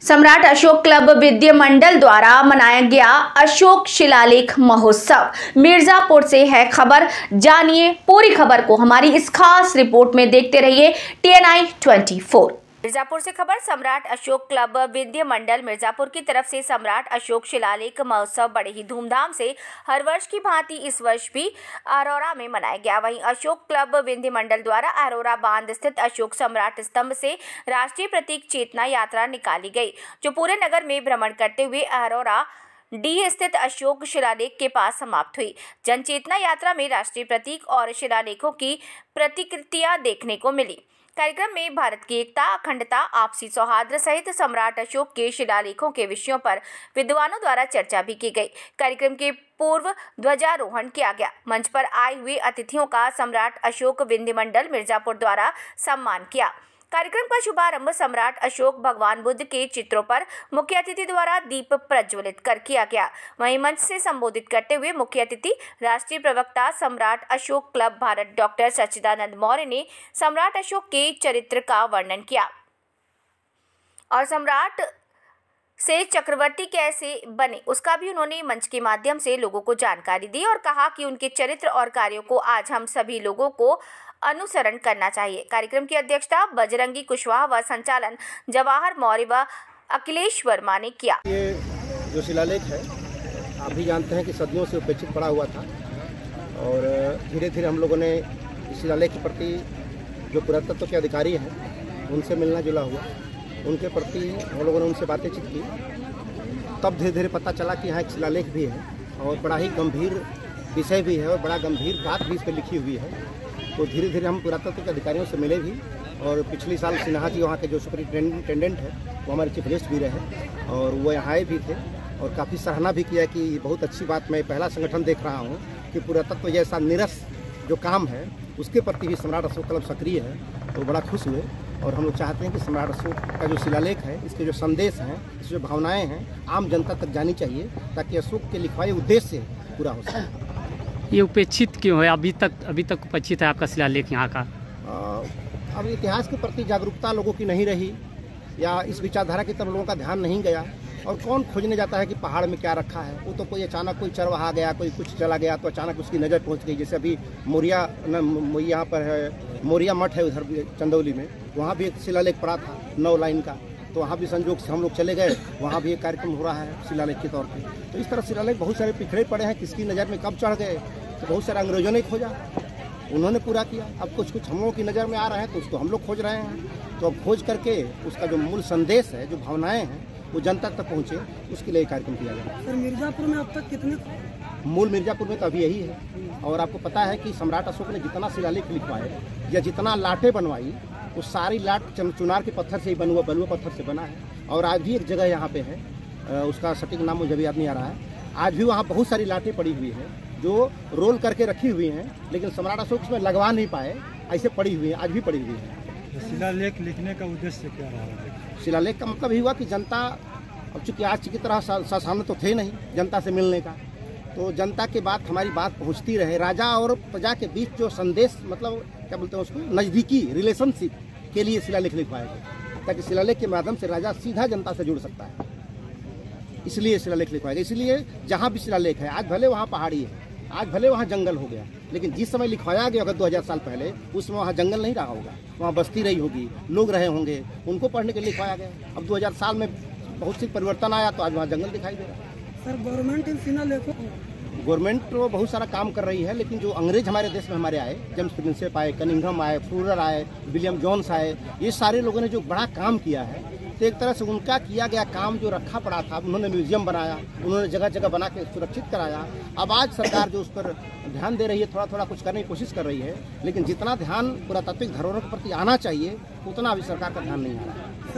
सम्राट अशोक क्लब विद्या मंडल द्वारा मनाया गया अशोक शिलालेख महोत्सव। मिर्जापुर से है खबर, जानिए पूरी खबर को हमारी इस खास रिपोर्ट में देखते रहिए TNI 24। मिर्जापुर से खबर। सम्राट अशोक क्लब विद्या मंडल मिर्जापुर की तरफ से सम्राट अशोक शिलालेख महोत्सव बड़े ही धूमधाम से हर वर्ष की भांति इस वर्ष भी अरोरा में मनाया गया। वहीं अशोक क्लब विद्या मंडल द्वारा अरोरा बांध स्थित अशोक सम्राट स्तंभ से राष्ट्रीय प्रतीक चेतना यात्रा निकाली गई, जो पूरे नगर में भ्रमण करते हुए अरोरा डी स्थित अशोक शिलालेख के पास समाप्त हुई। जन चेतना यात्रा में राष्ट्रीय प्रतीक और शिलालेखों की प्रतिकृतियां देखने को मिली। कार्यक्रम में भारत की एकता, अखंडता, आपसी सौहार्द सहित सम्राट अशोक के शिलालेखों के विषयों पर विद्वानों द्वारा चर्चा भी की गई। कार्यक्रम के पूर्व ध्वजारोहण किया गया। मंच पर आए हुए अतिथियों का सम्राट अशोक विद्या मंडल मिर्जापुर द्वारा सम्मान किया। कार्यक्रम का शुभारंभ सम्राट अशोक भगवान बुद्ध के चित्रों पर मुख्य अतिथि द्वारा दीप प्रज्वलित कर किया गया। वहीं मंच से संबोधित करते हुए मुख्य अतिथि राष्ट्रीय प्रवक्ता सम्राट अशोक क्लब भारत डॉक्टर सच्चिदानंद मौर्य ने सम्राट अशोक के चरित्र का वर्णन किया और सम्राट से चक्रवर्ती कैसे बने उसका भी उन्होंने मंच के माध्यम से लोगों को जानकारी दी और कहा कि उनके चरित्र और कार्यों को आज हम सभी लोगों को अनुसरण करना चाहिए। कार्यक्रम की अध्यक्षता बजरंगी कुशवाहा व संचालन जवाहर मौर्य व अखिलेश वर्मा ने किया। ये जो शिलालेख है, आप भी जानते हैं कि सदियों से उपेक्षित पड़ा हुआ था और धीरे धीरे हम लोगों ने इस शिलालेख के प्रति जो पुरातत्व के अधिकारी हैं उनसे मिलना जुला हुआ, उनके प्रति हम लोगों ने उनसे बातचीत की। तब धीरे धीरे पता चला कि यहाँ एक शिलालेख भी है और बड़ा ही गंभीर विषय भी है और बड़ा गंभीर बात भी इस पर लिखी हुई है। तो धीरे धीरे हम पुरातत्व के अधिकारियों से मिले भी और पिछले साल सिन्हा जी वहाँ के जो सुपरिटेंडेंट है वो हमारे चीफ गेस्ट भी रहे और वो यहाँ आए भी थे और काफ़ी सराहना भी किया कि बहुत अच्छी बात, मैं पहला संगठन देख रहा हूँ कि पुरातत्व जैसा निरस जो काम है उसके प्रति भी सम्राट अशोक क्लब सक्रिय है। तो बड़ा खुश हुए और हम लोग चाहते हैं कि सम्राट अशोक का जो शिलालेख है, इसके जो संदेश हैं, इसकी जो भावनाएँ हैं आम जनता तक जानी चाहिए ताकि अशोक के लिखवाए उद्देश्य पूरा हो सके। ये उपेक्षित क्यों है? अभी तक उपेक्षित है आपका शिलालेख यहाँ का? अब इतिहास के प्रति जागरूकता लोगों की नहीं रही या इस विचारधारा की तरफ लोगों का ध्यान नहीं गया और कौन खोजने जाता है कि पहाड़ में क्या रखा है। वो तो कोई अचानक कोई चरवाहा गया, कोई कुछ चला गया तो अचानक उसकी नज़र पहुँच गई। जैसे अभी मोरिया यहाँ पर है, मोरिया मठ है उधर चंदौली में, वहाँ भी एक शिलालेख पड़ा था 9 लाइन का, तो वहाँ भी संयोग से हम लोग चले गए, वहाँ भी एक कार्यक्रम हो रहा है शिलालेख के तौर पे। तो इस तरह शिलालेख बहुत सारे पिछड़े पड़े हैं, किसकी नज़र में कब चढ़ गए तो बहुत सारे अंग्रेजों ने खोजा, उन्होंने पूरा किया। अब कुछ हम लोगों की नज़र में आ रहे हैं तो उसको हम लोग खोज रहे हैं। तो अब खोज करके उसका जो मूल संदेश है, जो भावनाएँ हैं वो जनता तक पहुँचे, उसके लिए कार्यक्रम किया जाए। सर, मिर्जापुर में अब तक कितने? मूल मिर्जापुर में तो अभी यही है और आपको पता है कि सम्राट अशोक ने जितना शिलालेख लिखवाए या जितना लाटें बनवाई वो सारी लाट चुनार के पत्थर से ही बलुआ पत्थर से बना है। और आज भी एक जगह यहाँ पे है, उसका सटीक नाम मुझे भी याद नहीं आ रहा है, आज भी वहाँ बहुत सारी लाटें पड़ी हुई हैं जो रोल करके रखी हुई हैं, लेकिन सम्राट अशोक उसमें लगवा नहीं पाए, ऐसे पड़ी हुई हैं, आज भी पड़ी हुई हैं। शिलालेख लिखने का उद्देश्य क्या रहा है? शिलालेख का मतलब ही हुआ कि जनता, अब चूँकि आज की तरह सामने तो थे नहीं जनता से मिलने का, तो जनता के बात हमारी बात पहुँचती रहे। राजा और प्रजा के बीच जो संदेश, मतलब क्या बोलते हैं उसको, नज़दीकी रिलेशनशिप के लिए शिलालेख लिखवाया गया ताकि शिलालेख के माध्यम से राजा सीधा जनता से जुड़ सकता है, इसलिए शिलालेख लिखवाया गया। इसलिए जहाँ भी शिलालेख है, आज भले वहाँ पहाड़ी है, आज भले वहाँ जंगल हो गया, लेकिन जिस समय लिखवाया गया होगा 2000 साल पहले, उस समय वहाँ जंगल नहीं रहा होगा, वहाँ बस्ती रही होगी, लोग रहे होंगे, उनको पढ़ने के लिए लिखवाया गया। अब 2000 साल में बहुत सी परिवर्तन आया तो आज वहाँ जंगल दिखाई दे रहा है। सर, गवर्नमेंट इन शिलालेखों, गवर्नमेंट तो बहुत सारा काम कर रही है, लेकिन जो अंग्रेज हमारे देश में हमारे आए, जेम्स प्रिंसेप आए, कनिंघम आए, फूलर आए, विलियम जोन्स आए, ये सारे लोगों ने जो बड़ा काम किया है, तो एक तरह से उनका किया गया काम जो रखा पड़ा था, उन्होंने म्यूजियम बनाया, उन्होंने जगह जगह बना के सुरक्षित कराया। अब आज सरकार जो उस पर ध्यान दे रही है, थोड़ा थोड़ा कुछ करने की कोशिश कर रही है, लेकिन जितना ध्यान पुरातात्विक धरोहरों के प्रति आना चाहिए उतना अभी सरकार का ध्यान नहीं आ रहा है।